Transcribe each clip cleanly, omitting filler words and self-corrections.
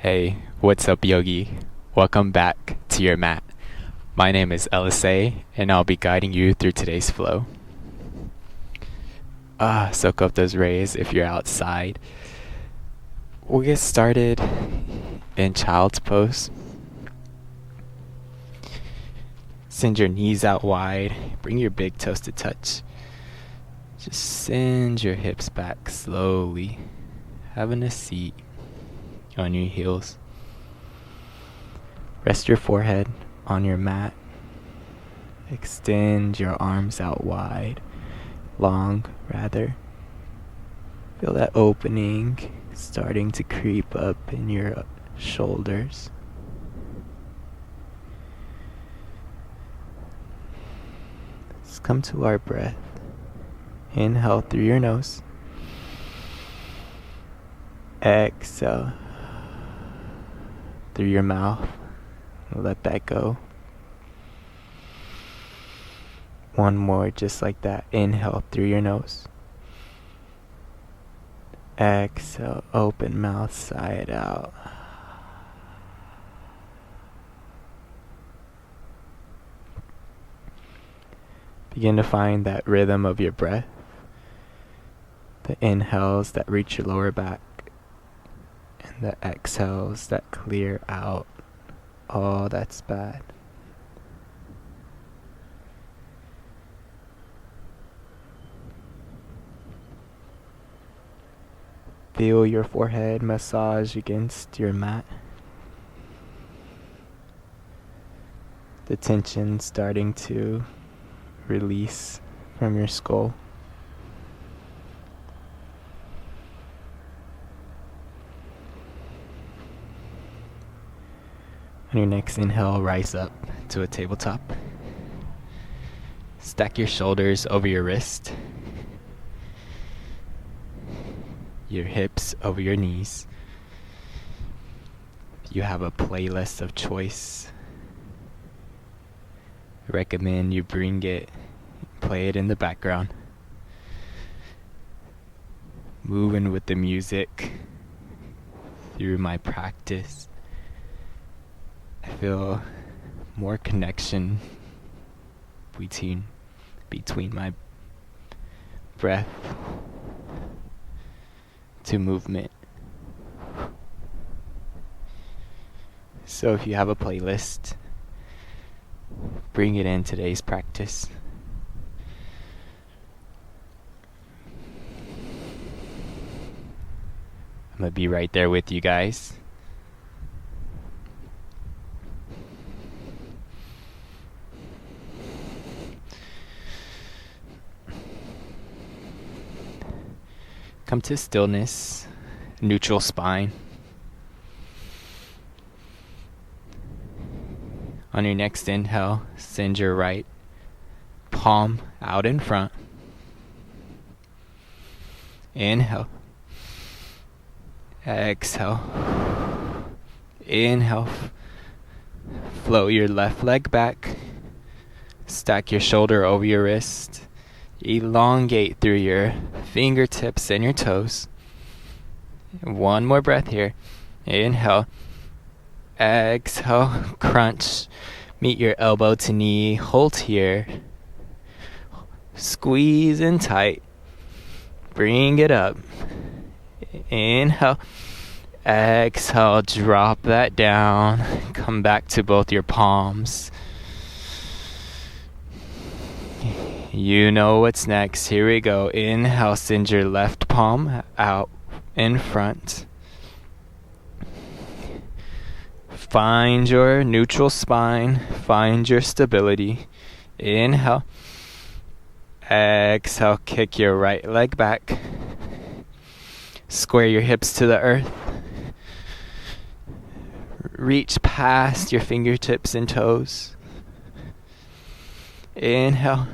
Hey, what's up, Yogi? Welcome back to your mat. My name is Elisei, and I'll be guiding you through today's flow. Soak up those rays if you're outside. We'll get started in child's pose. Send your knees out wide. Bring your big toes to touch. Just send your hips back slowly. Having a seat on your heels. Rest your forehead on your mat. Extend your arms out wide, long rather. Feel that opening starting to creep up in your shoulders. Let's come to our breath. Inhale through your nose. Exhale through your mouth. Let that go. One more just like that. Inhale through your nose. Exhale, open mouth, side out. Begin to find that rhythm of your breath. The inhales that reach your lower back. And the exhales that clear out all that's bad. Feel your forehead massage against your mat. The tension starting to release from your skull. On your next inhale, rise up to a tabletop. Stack your shoulders over your wrist. Your hips over your knees. You have a playlist of choice. I recommend you bring it, play it in the background. Moving with the music through my practice. I feel more connection between my breath to movement. So if you have a playlist, bring it in today's practice. I'm gonna be right there with you guys. Come to stillness, neutral spine. On your next inhale, send your right palm out in front. Inhale. Exhale. Inhale. Float your left leg back. Stack your shoulder over your wrist. Elongate through your fingertips and your toes. One more breath here. Inhale. Exhale. Crunch. Meet your elbow to knee. Hold here. Squeeze in tight. Bring it up. Inhale. Exhale. Drop that down. Come back to both your palms. You know what's next. Here we go. Inhale, send your left palm out in front. Find your neutral spine. Find your stability. Inhale. Exhale, kick your right leg back. Square your hips to the earth. Reach past your fingertips and toes. Inhale.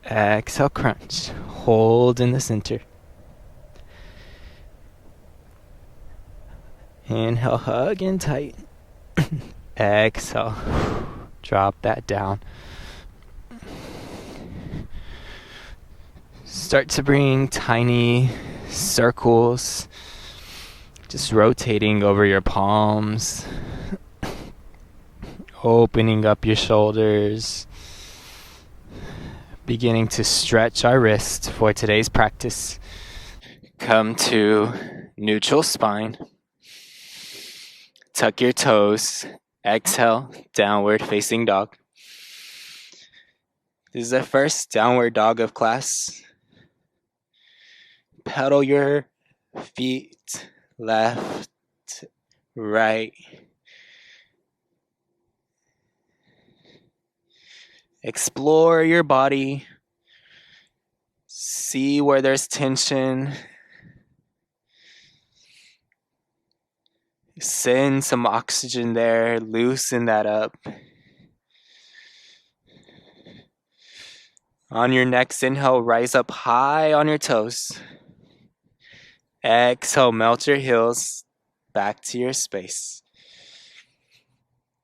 Exhale, crunch. Hold in the center. Inhale, hug in tight. Exhale. Drop that down. Start to bring tiny circles Just rotating over your palms, opening up your shoulders, beginning to stretch our wrist for today's practice. Come to neutral spine. Tuck your toes. Exhale, downward facing dog. This is the first downward dog of class. Pedal your feet left, right. Explore your body. See where there's tension. Send some oxygen there. Loosen that up. On your next inhale, rise up high on your toes. Exhale, melt your heels back to your space.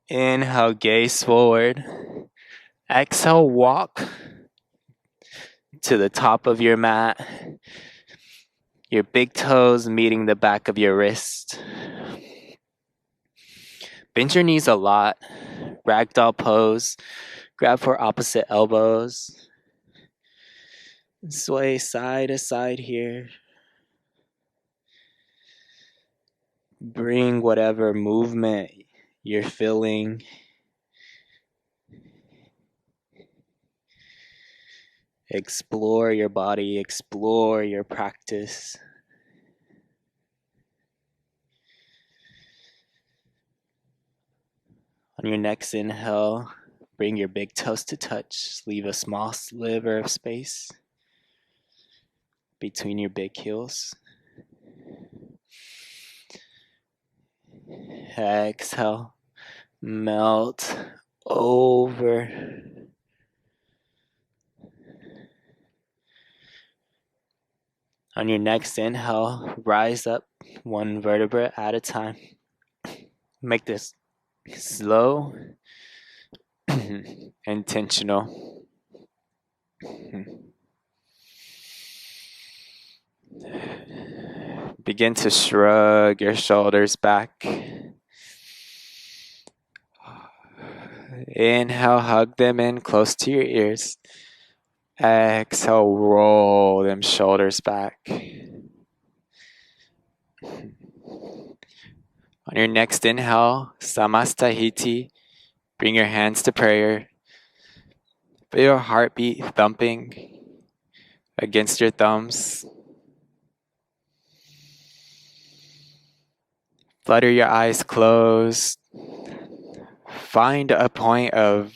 Inhale, gaze forward. Exhale, walk to the top of your mat. Your big toes meeting the back of your wrist. Bend your knees a lot. Ragdoll pose. Grab for opposite elbows. Sway side to side here. Bring whatever movement you're feeling. Explore your body, explore your practice. On your next inhale, bring your big toes to touch. Leave a small sliver of space between your big heels. Exhale, melt over. On your next inhale, rise up one vertebra at a time. Make this slow, intentional. Begin to shrug your shoulders back. Inhale, hug them in close to your ears. Exhale, roll them shoulders back. On your next inhale, Samastahiti, bring your hands to prayer. Feel your heartbeat thumping against your thumbs. Flutter your eyes closed. Find a point of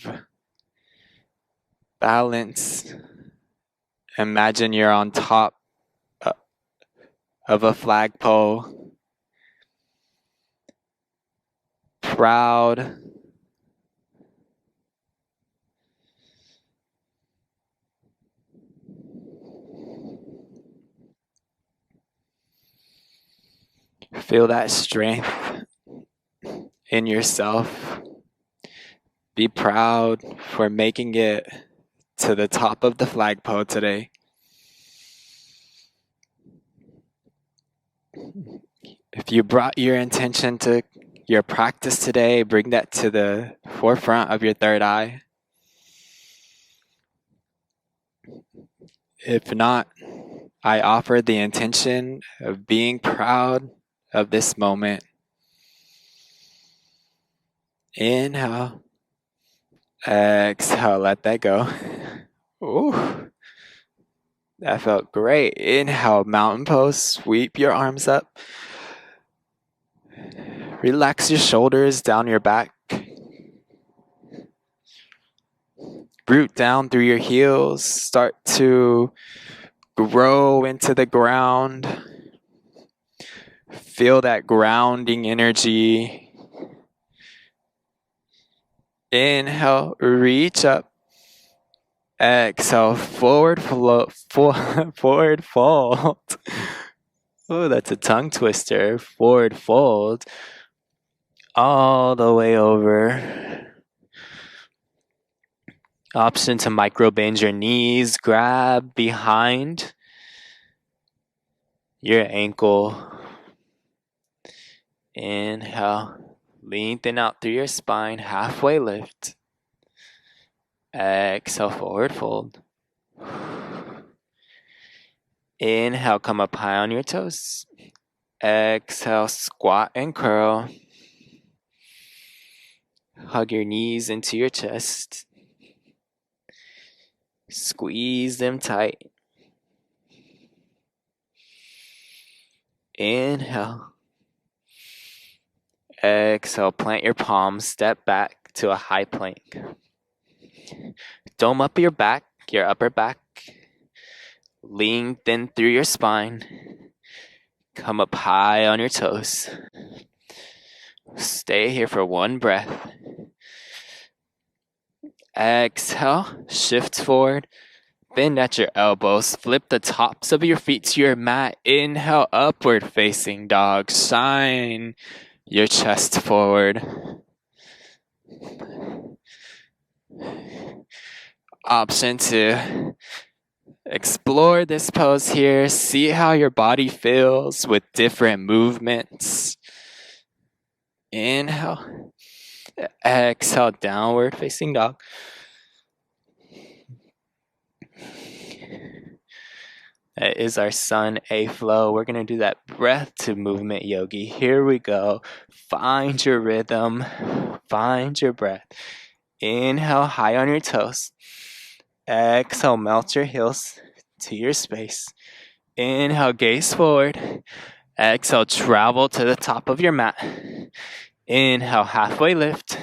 balance. Imagine you're on top of a flagpole. Proud. Feel that strength in yourself. Be proud for making it to the top of the flagpole today. If you brought your intention to your practice today, bring that to the forefront of your third eye. If not, I offer the intention of being proud of this moment. Inhale. Exhale, let that go. Ooh, that felt great. Inhale, mountain pose, sweep your arms up. Relax your shoulders down your back. Root down through your heels. Start to grow into the ground. Feel that grounding energy. Inhale, reach up. Exhale, forward fold. Oh, that's a tongue twister. Forward fold. All the way over. Option to micro bend your knees. Grab behind your ankle. Inhale, lengthen out through your spine, halfway lift. Exhale, forward fold. Inhale, come up high on your toes. Exhale, squat and curl. Hug your knees into your chest. Squeeze them tight. Inhale. Exhale, plant your palms, step back to a high plank. Dome up your back, your upper back. Lengthen through your spine. Come up high on your toes. Stay here for one breath. Exhale, shift forward. Bend at your elbows. Flip the tops of your feet to your mat. Inhale, upward facing dog. Shine your chest forward. Option to explore this pose here. See how your body feels with different movements. Inhale. Exhale, downward facing dog. That is our Sun A flow. We're going to do that breath to movement yogi. Here we go. Find your rhythm. Find your breath. Inhale, high on your toes. Exhale, melt your heels to your space. Inhale, gaze forward. Exhale, travel to the top of your mat. Inhale, halfway lift.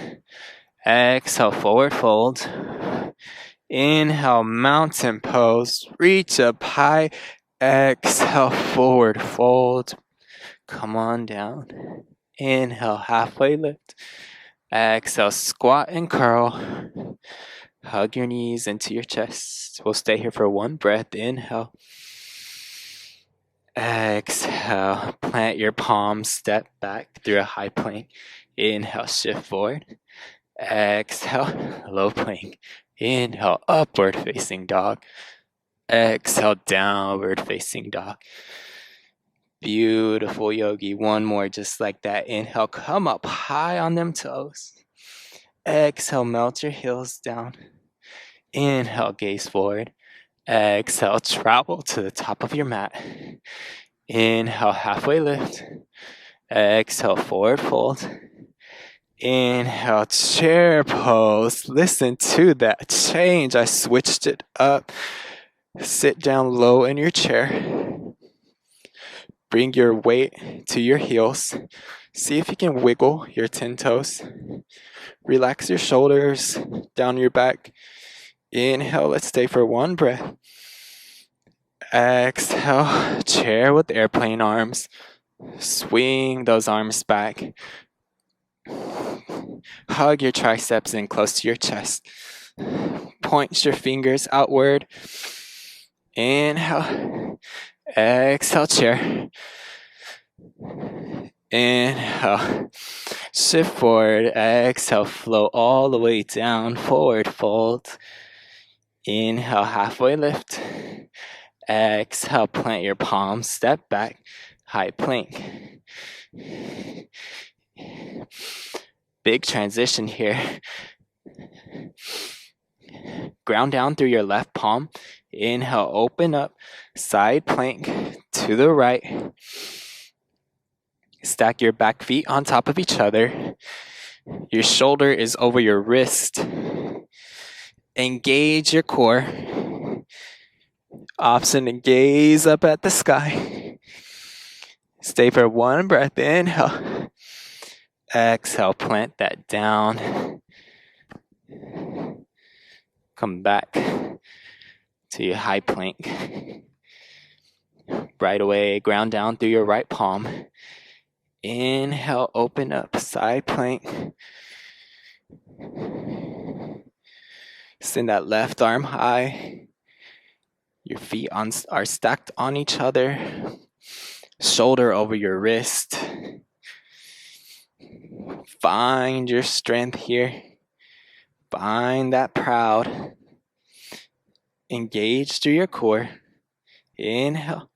Exhale, forward fold. Inhale, mountain pose. Reach up high. Exhale, forward fold. Come on down. Inhale, halfway lift. Exhale, squat and curl. Hug your knees into your chest. We'll stay here for one breath. Inhale. Exhale, plant your palms, step back through a high plank. Inhale, shift forward. Exhale, low plank. Inhale, upward facing dog. Exhale, downward facing dog. Beautiful yogi. One more just like that. Inhale, come up high on them toes. Exhale, melt your heels down. Inhale, gaze forward. Exhale, travel to the top of your mat. Inhale, halfway lift. Exhale, forward fold. Inhale, chair pose. Listen to that change. I switched it up. Sit down low in your chair. Bring your weight to your heels. See if you can wiggle your 10 toes. Relax your shoulders down your back. Inhale, let's stay for one breath. Exhale, chair with airplane arms. Swing those arms back. Hug your triceps in close to your chest. Point your fingers outward. Inhale. Exhale, chair. Inhale. Shift forward. Exhale, flow all the way down. Forward fold. Inhale, halfway lift. Exhale, plant your palms. Step back. High plank. Big transition here. Ground down through your left palm. Inhale, open up. Side plank to the right. Stack your back feet on top of each other. Your shoulder is over your wrist. Engage your core. Option to gaze up at the sky. Stay for one breath. Inhale. Exhale, plant that down. Come back to your high plank. Right away, ground down through your right palm. Inhale, open up, side plank. Send that left arm high. Your feet are stacked on each other. Shoulder over your wrist. Find your strength here. Find that proud. Engage through your core. Inhale.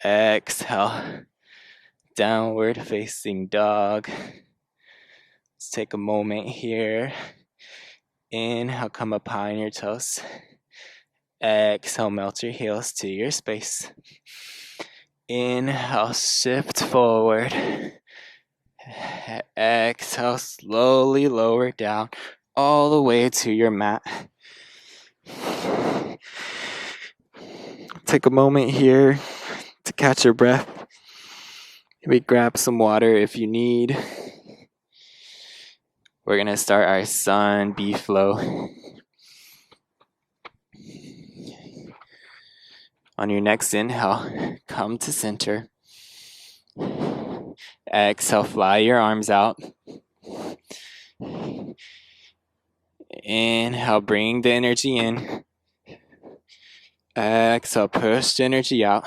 Exhale. downward facing dog. Let's take a moment here. Inhale, come up high on your toes. Exhale, melt your heels to your space. Inhale, shift forward. Exhale, slowly lower down all the way to your mat. Take a moment here to catch your breath. Maybe grab some water if you need. We're going to start our sun B flow. On your next inhale, come to center. Exhale, fly your arms out. Inhale, bring the energy in. Exhale, push the energy out.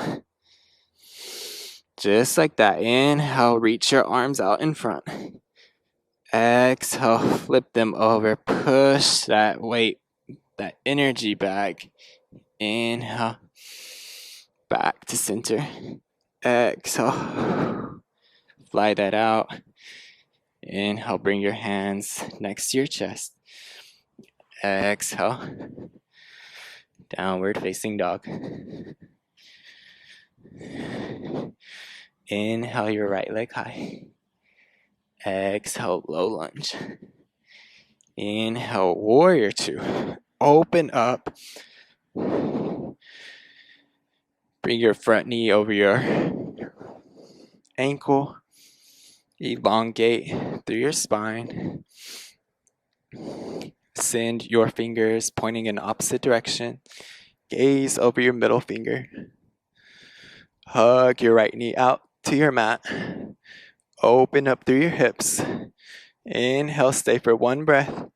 Just like that. Inhale, reach your arms out in front. Exhale, flip them over. Push that weight, that energy back. Inhale, back to center. Exhale, fly that out. Inhale, bring your hands next to your chest. Exhale, downward facing dog. Inhale your right leg high. Exhale, low lunge. Inhale, warrior two. Open up. Bring your front knee over your ankle. Elongate through your spine. Send your fingers pointing in opposite direction. Gaze over your middle finger. Hug your right knee out to your mat. Open up through your hips. Inhale, stay for one breath.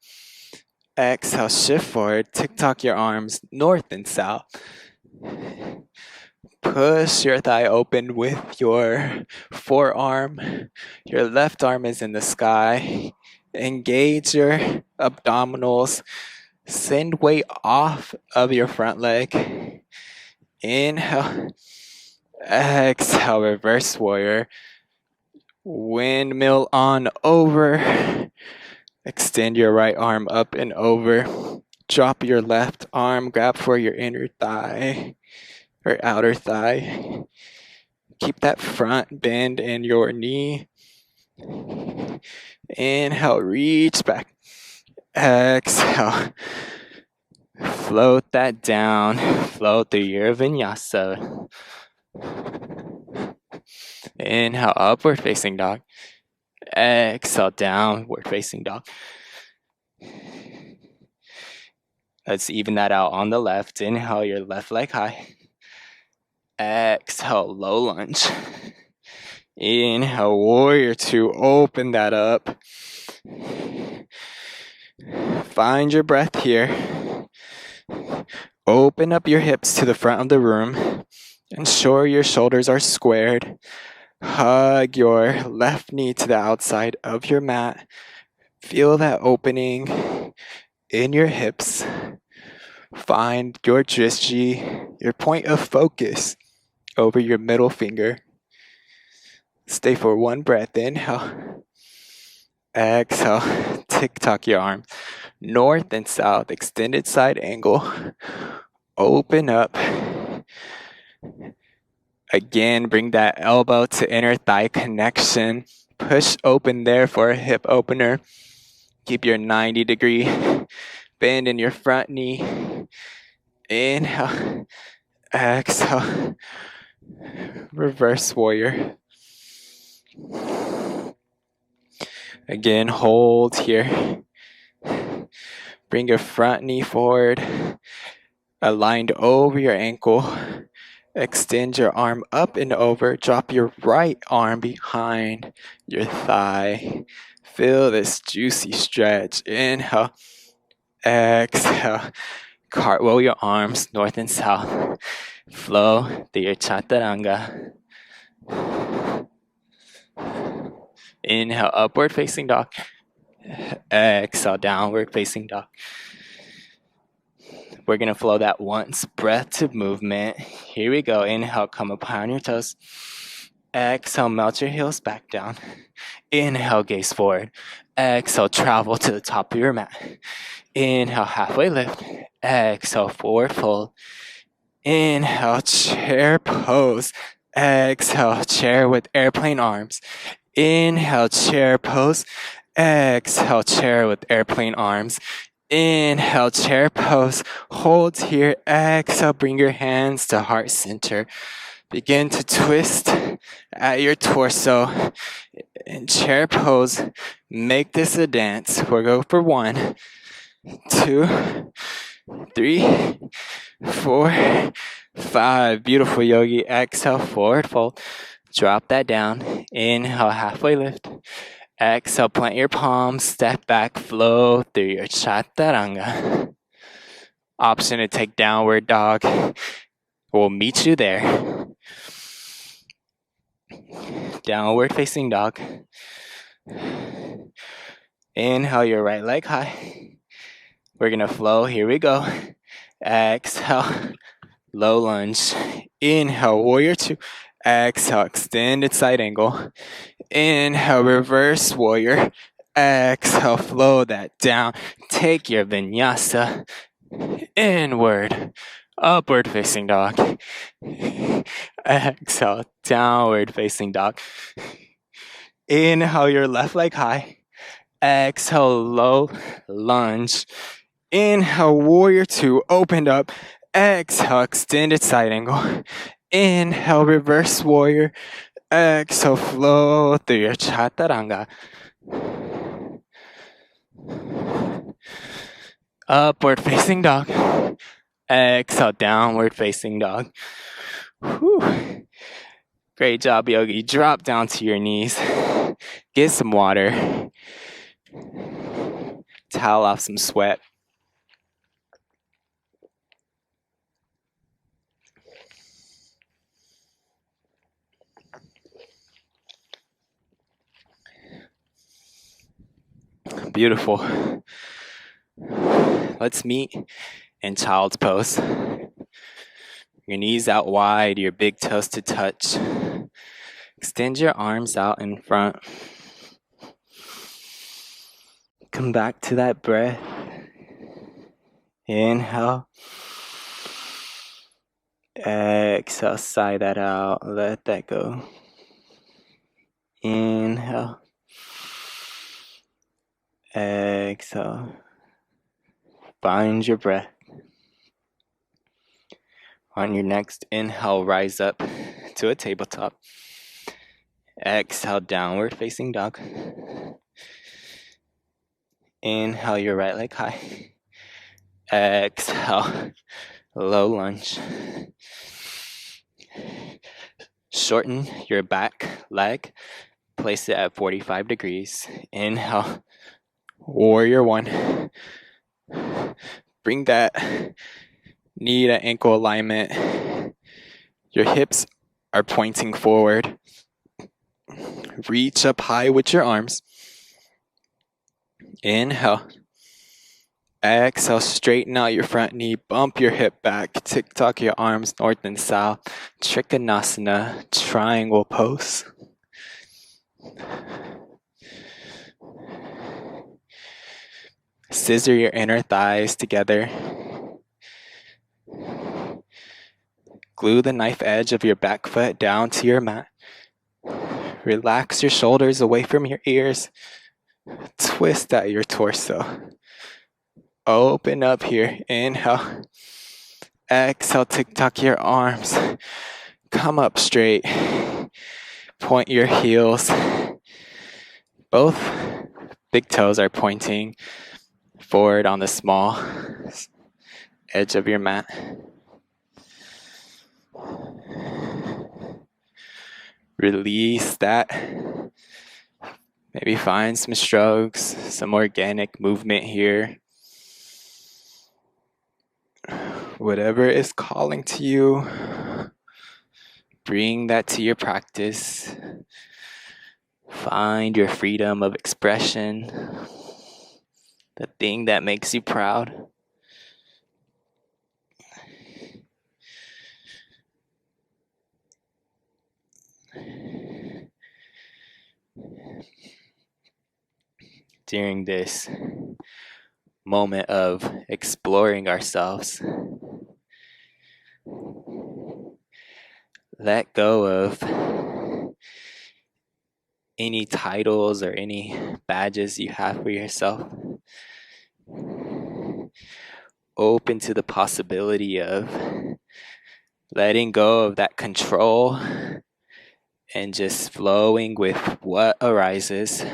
Exhale, shift forward. Tick-tock your arms north and south. Push your thigh open with your forearm. Your left arm is in the sky. Engage your abdominals. Send weight off of your front leg. Inhale. Exhale, reverse warrior. Windmill on over. Extend your right arm up and over. Drop your left arm. Grab for your inner thigh or outer thigh. Keep that front bend in your knee. Inhale, reach back. Exhale. Float that down. Float through your vinyasa. Inhale, upward facing dog. Exhale, downward facing dog. Let's even that out on the left. Inhale, your left leg high. Exhale, low lunge. Inhale, warrior two. Open that up. Find your breath here. Open up your hips to the front of the room. Ensure your shoulders are squared. Hug your left knee to the outside of your mat. Feel that opening in your hips. Find your drishti, your point of focus, over your middle finger. Stay for one breath. Inhale. Exhale. Tick-tock your arms north and south. Extended side angle. Open up. Again, bring that elbow to inner thigh connection. Push open there for a hip opener. Keep your 90-degree bend in your front knee. Inhale. Exhale. Reverse warrior. Again, hold here. Bring your front knee forward. Aligned over your ankle. Extend your arm up and over. Drop your right arm behind your thigh. Feel this juicy stretch. Inhale. Exhale. Cartwheel your arms north and south. Flow through your chaturanga. Inhale, upward facing dog. Exhale, downward facing dog. We're going to flow that once. Breath to movement. Here we go. Inhale, come up high on your toes. Exhale, melt your heels back down. Inhale, gaze forward. Exhale, travel to the top of your mat. Inhale, halfway lift. Exhale, forward fold. Inhale, chair pose. Exhale, chair with airplane arms. Inhale, chair pose. Exhale, chair with airplane arms. Inhale, chair pose. Hold here. Exhale, bring your hands to heart center. Begin to twist at your torso in chair pose. Make this a dance. We'll go for 1, 2, 3, 4, 5. Beautiful, Yogi. Exhale, forward fold. Drop that down. Inhale, halfway lift. Exhale, plant your palms. Step back, flow through your chaturanga. Option to take downward dog. We'll meet you there. Downward facing dog. Inhale your right leg high. We're gonna flow. Here we go. Exhale, low lunge. Inhale, warrior 2. Exhale, extended side angle. Inhale, reverse warrior. Exhale, flow that down. Take your vinyasa inward. Upward facing dog. Exhale, downward facing dog. Inhale your left leg high. Exhale, low lunge. Inhale, warrior 2, opened up. Exhale, extended side angle. Inhale, reverse warrior. Exhale, flow through your chaturanga. Upward facing dog. Exhale, downward facing dog. Whew. Great job, Yogi. Drop down to your knees. Get some water. Towel off some sweat. Beautiful. Let's meet in child's pose. Your knees out wide, your big toes to touch. Extend your arms out in front. Come back to that breath. Inhale. Exhale, sigh that out. Let that go. Inhale. Exhale. Find your breath. On your next inhale, rise up to a tabletop. Exhale, downward facing dog. Inhale your right leg high. Exhale, low lunge. Shorten your back leg. Place it at 45 degrees. Inhale, warrior 1. Bring that knee to ankle alignment. Your hips are pointing forward. Reach up high with your arms. Inhale. Exhale, straighten out your front knee. Bump your hip back. Tick-tock your arms north and south. Trikonasana, triangle pose. Scissor your inner thighs together. Glue the knife edge of your back foot down to your mat. Relax your shoulders away from your ears. Twist at your torso. Open up here. Inhale. Exhale, tick-tock your arms. Come up straight. Point your heels. Both big toes are pointing forward on the small edge of your mat. Release that. Maybe find some strokes, some organic movement here. Whatever is calling to you, bring that to your practice. Find your freedom of expression, the thing that makes you proud. during this moment of exploring ourselves. Let go of any titles or any badges you have for yourself. Open to the possibility of letting go of that control and just flowing with what arises.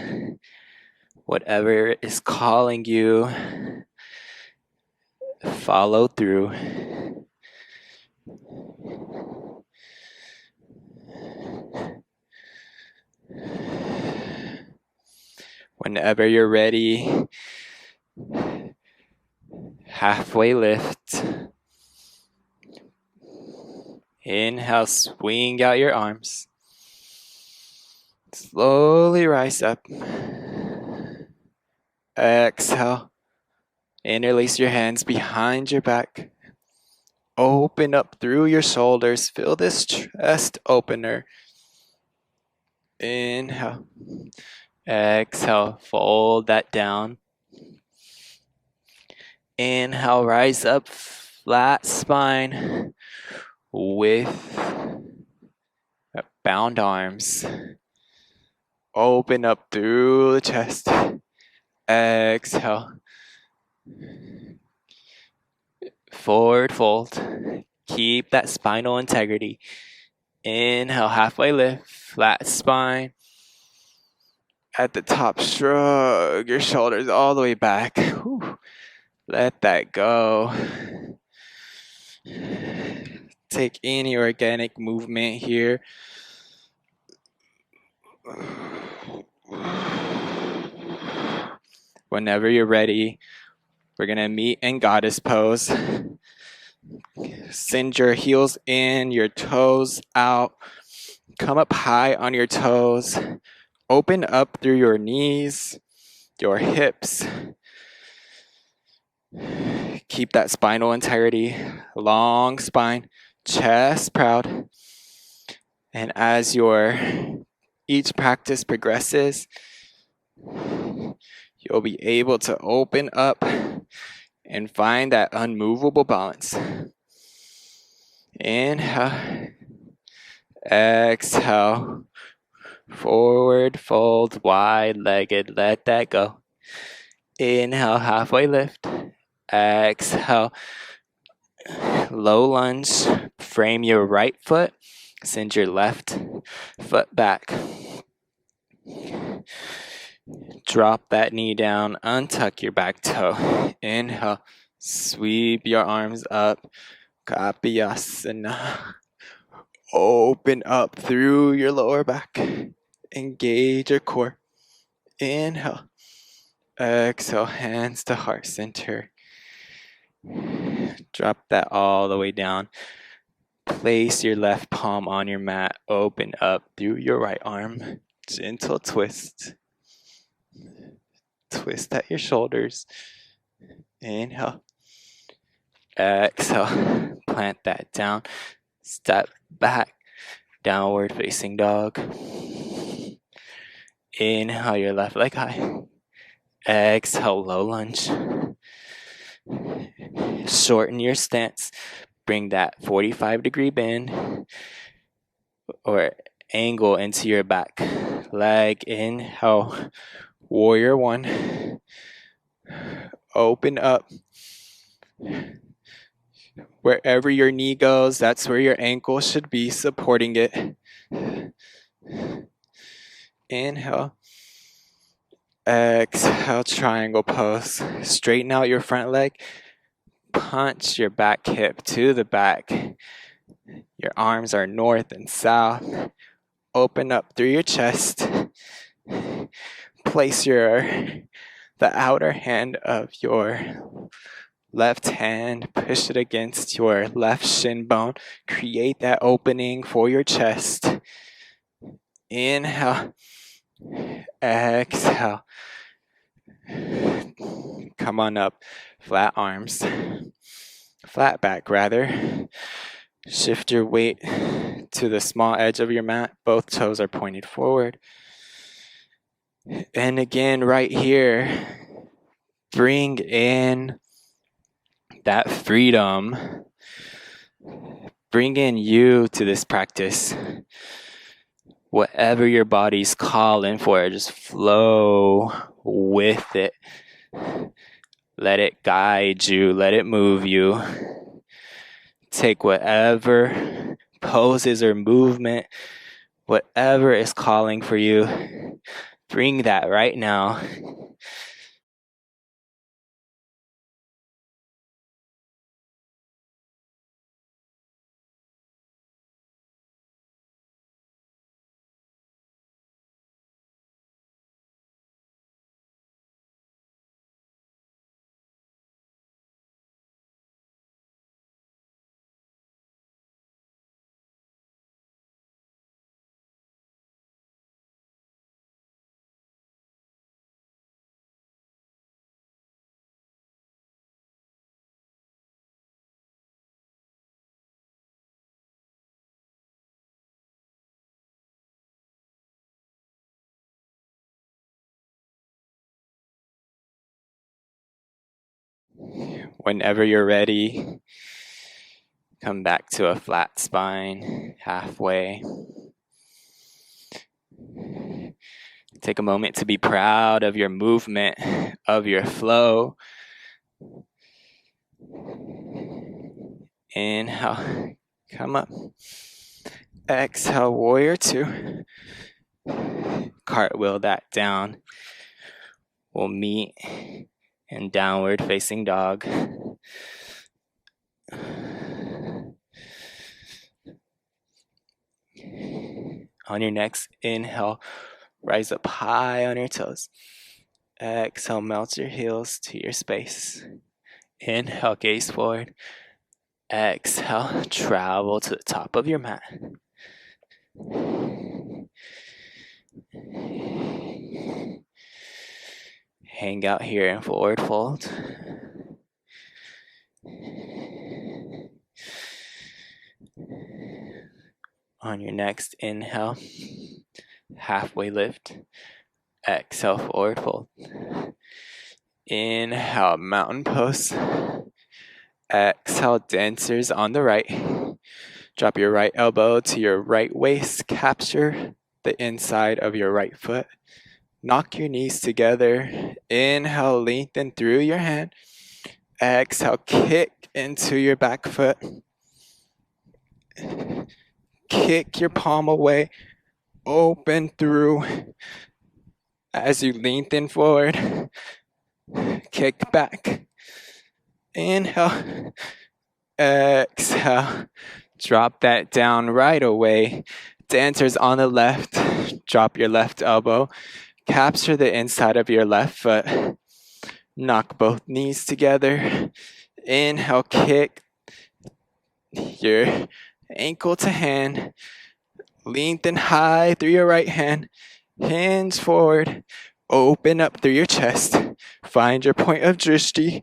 Whatever is calling you, follow through. Whenever you're ready, halfway lift. Inhale, swing out your arms. Slowly rise up. Exhale. Interlace your hands behind your back. Open up through your shoulders. Feel this chest opener. Inhale. Exhale. Fold that down. Inhale, rise up, flat spine with bound arms. Open up through the chest. Exhale. Forward fold. Keep that spinal integrity. Inhale, halfway lift, flat spine. At the top, shrug your shoulders all the way back. Whew. Let that go. Take any organic movement here. Whenever you're ready, we're going to meet in goddess pose. Send your heels in, your toes out. Come up high on your toes. Open up through your knees, your hips. Keep that spinal integrity, long spine, chest proud. And as each practice progresses, you'll be able to open up and find that unmovable balance. Inhale, exhale, forward fold, wide-legged, let that go. Inhale, halfway lift. Exhale, low lunge, frame your right foot, send your left foot back. Drop that knee down, untuck your back toe. Inhale, sweep your arms up, Kapiyasana. Open up through your lower back, engage your core. Inhale, exhale, hands to heart center. Drop that all the way down. Place your left palm on your mat. Open up through your right arm. Gentle twist. Twist at your shoulders. Inhale. Exhale. Plant that down. Step back. Downward facing dog. Inhale your left leg high. Exhale, low lunge. Shorten your stance. Bring that 45-degree bend or angle into your back leg. Inhale, warrior one. Open up. Wherever your knee goes, that's where your ankle should be, supporting it. Inhale. Exhale, triangle pose. Straighten out your front leg. Punch your back hip to the back. Your arms are north and south. Open up through your chest. Place the outer hand of your left hand. Push it against your left shin bone. Create that opening for your chest. Inhale. Exhale. Come on up. Flat arms. Flat back, rather. Shift your weight to the small edge of your mat. Both toes are pointed forward. And again, right here, bring in that freedom. Bring in you to this practice. Whatever your body's calling for, just flow with it. Let it guide you, let it move you. Take whatever poses or movement, whatever is calling for you, bring that right now. Whenever you're ready, come back to a flat spine, halfway. Take a moment to be proud of your movement, of your flow. Inhale, come up. Exhale, warrior two. Cartwheel that down. We'll meet in downward facing dog. On your next inhale, rise up high on your toes. Exhale, melt your heels to your space. Inhale, gaze forward. Exhale, travel to the top of your mat. Hang out here in forward fold. On your next inhale, halfway lift. Exhale, forward fold. Inhale, mountain pose. Exhale, dancers on the right. Drop your right elbow to your right waist. Capture the inside of your right foot. Knock your knees together. Inhale, lengthen through your hand. Exhale, kick into your back foot. Kick your palm away. Open through as you lengthen forward. Kick back. Inhale. Exhale. Drop that down right away. Dancers on the left. Drop your left elbow. Capture the inside of your left foot. Knock both knees together. Inhale, kick your ankle to hand. Lengthen high through your right hand. Hands forward. Open up through your chest. Find your point of drishti.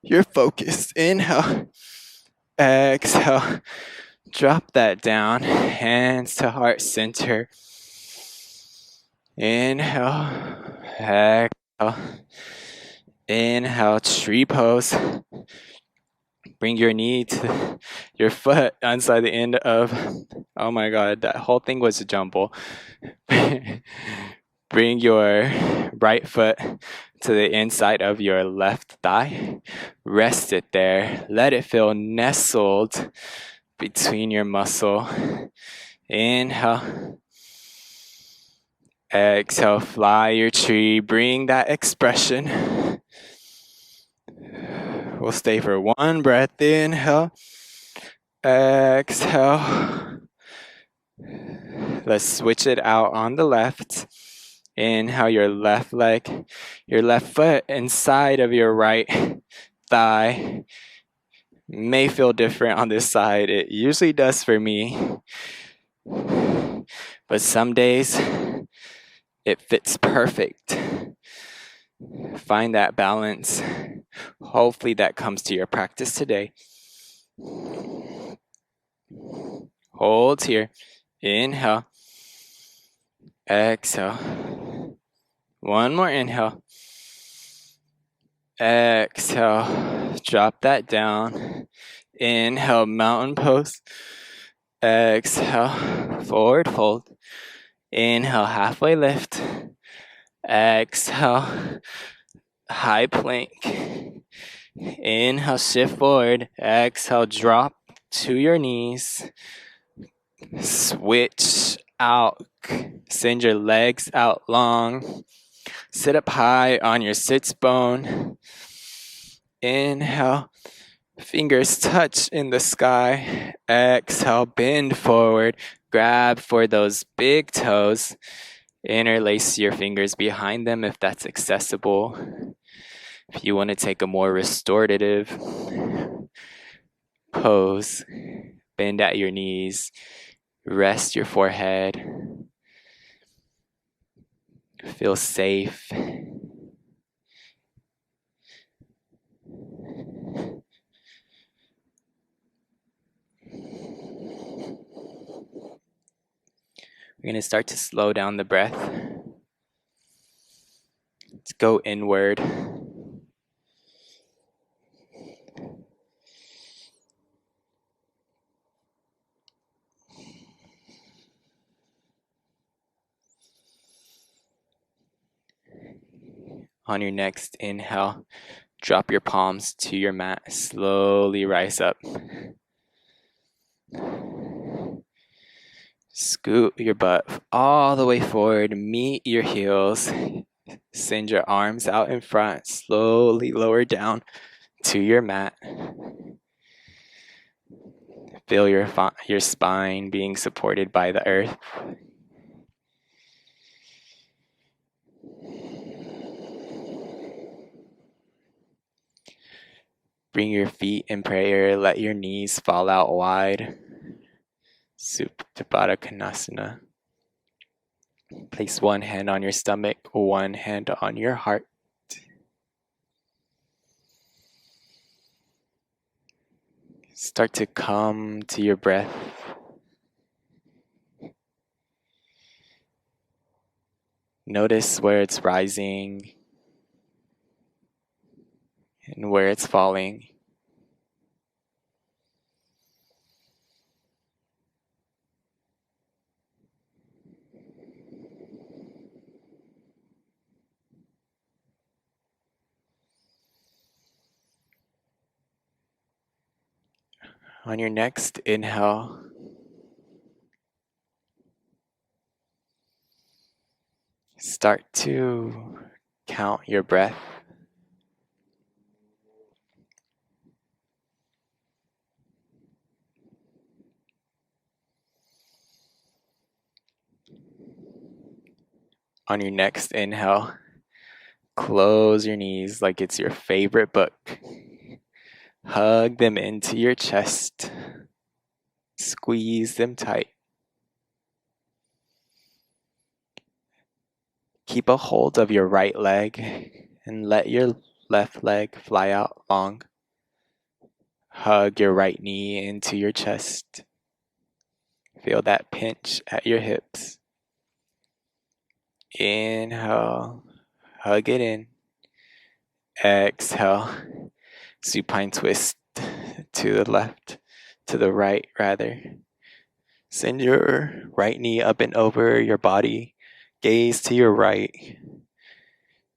You're focused. Inhale. Exhale. Drop that down. Hands to heart center. Inhale. Exhale. Inhale. Tree pose. Bring your knee to your foot inside the end of, oh my god, that whole thing was a jumble. Bring your right foot to the inside of your left thigh. Rest it there. Let it feel nestled between your muscle. Inhale. Exhale, fly your tree. Bring that expression. We'll stay for one breath. Inhale. Exhale. Let's switch it out on the left. Inhale your left leg, your left foot inside of your right thigh. May feel different on this side. It usually does for me. But some days it fits perfect. Find that balance. Hopefully that comes to your practice today. Hold here. Inhale. Exhale. One more inhale. Exhale. Drop that down. Inhale, mountain pose. Exhale, forward fold. Inhale, halfway lift. Exhale, high plank. Inhale, shift forward. Exhale, drop to your knees. Switch out. Send your legs out long. Sit up high on your sits bone. Inhale, fingers touch in the sky. Exhale, bend forward. Grab for those big toes. Interlace your fingers behind them if that's accessible. If you want to take a more restorative pose, bend at your knees, rest your forehead, feel safe. We're going to start to slow down the breath. Let's go inward. On your next inhale, drop your palms to your mat. Slowly rise up. Scoot your butt all the way forward. Meet your heels. Send your arms out in front. Slowly lower down to your mat. Feel your spine being supported by the earth. Bring your feet in prayer. Let your knees fall out wide. Supta Konasana. Place one hand on your stomach, one hand on your heart. Start to come to your breath. Notice where it's rising and where it's falling. On your next inhale, start to count your breath. On your next inhale, close your knees like it's your favorite book. Hug them into your chest. Squeeze them tight. Keep a hold of your right leg and let your left leg fly out long. Hug your right knee into your chest. Feel that pinch at your hips. Inhale, hug it in. Exhale, supine twist to the left, to the right rather. Send your right knee up and over your body. Gaze to your right.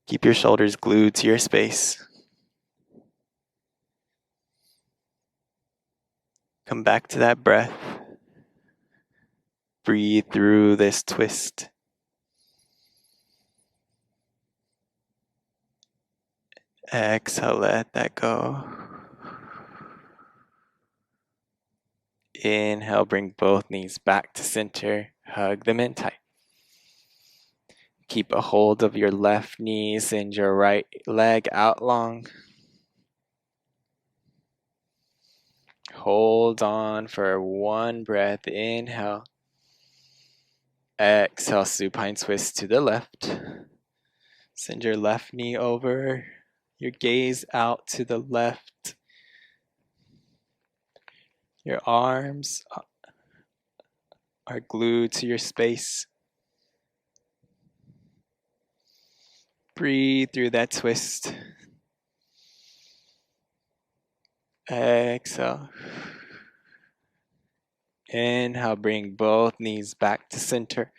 Keep your shoulders glued to your space. Come back to that breath. Breathe through this twist. Exhale, let that go. Inhale, bring both knees back to center. Hug them in tight. Keep a hold of your left knee. Send your right leg out long. Hold on for one breath. Inhale. Exhale, supine twist to the left. Send your left knee over. Your gaze out to the left. Your arms are glued to your space. Breathe through that twist. Exhale. Inhale, bring both knees back to center.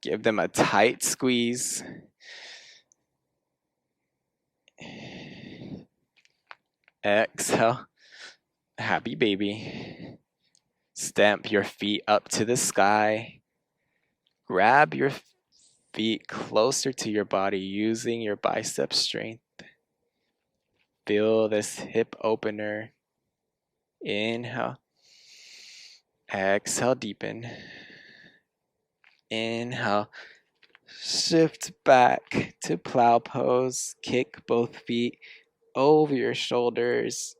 Give them a tight squeeze. Exhale. Happy baby. Stamp your feet up to the sky. Grab your feet closer to your body using your bicep strength. Feel this hip opener. Inhale. Exhale, deepen. Inhale. Shift back to plow pose. Kick both feet over your shoulders.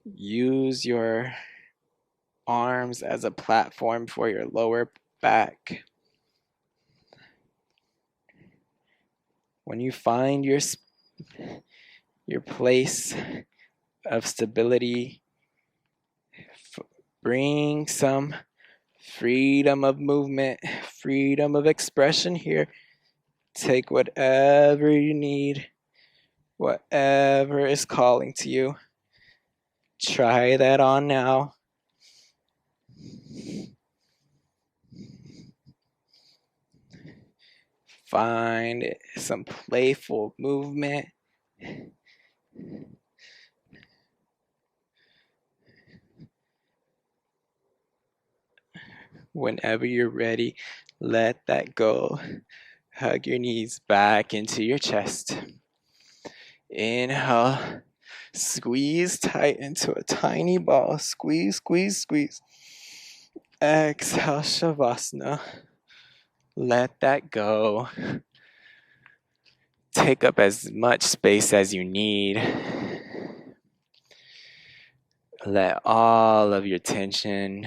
Use your arms as a platform for your lower back. When you find your place of stability, bring some freedom of movement, freedom of expression here. Take whatever you need, whatever is calling to you. Try that on now. Find some playful movement. Whenever you're ready, let that go. Hug your knees back into your chest. Inhale. Squeeze tight into a tiny ball. Squeeze, squeeze, squeeze. Exhale, Shavasana. Let that go. Take up as much space as you need. Let all of your tension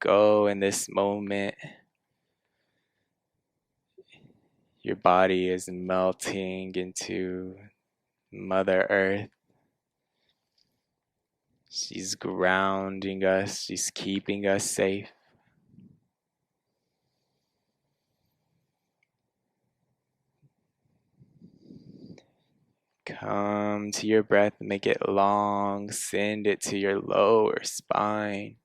go in this moment. Your body is melting into Mother Earth. She's grounding us. She's keeping us safe. Come to your breath, make it long, send it to your lower spine.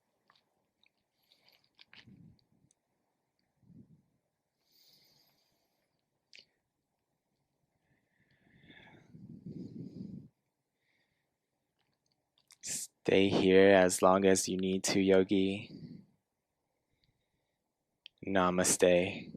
Stay here as long as you need to, Yogi. Namaste.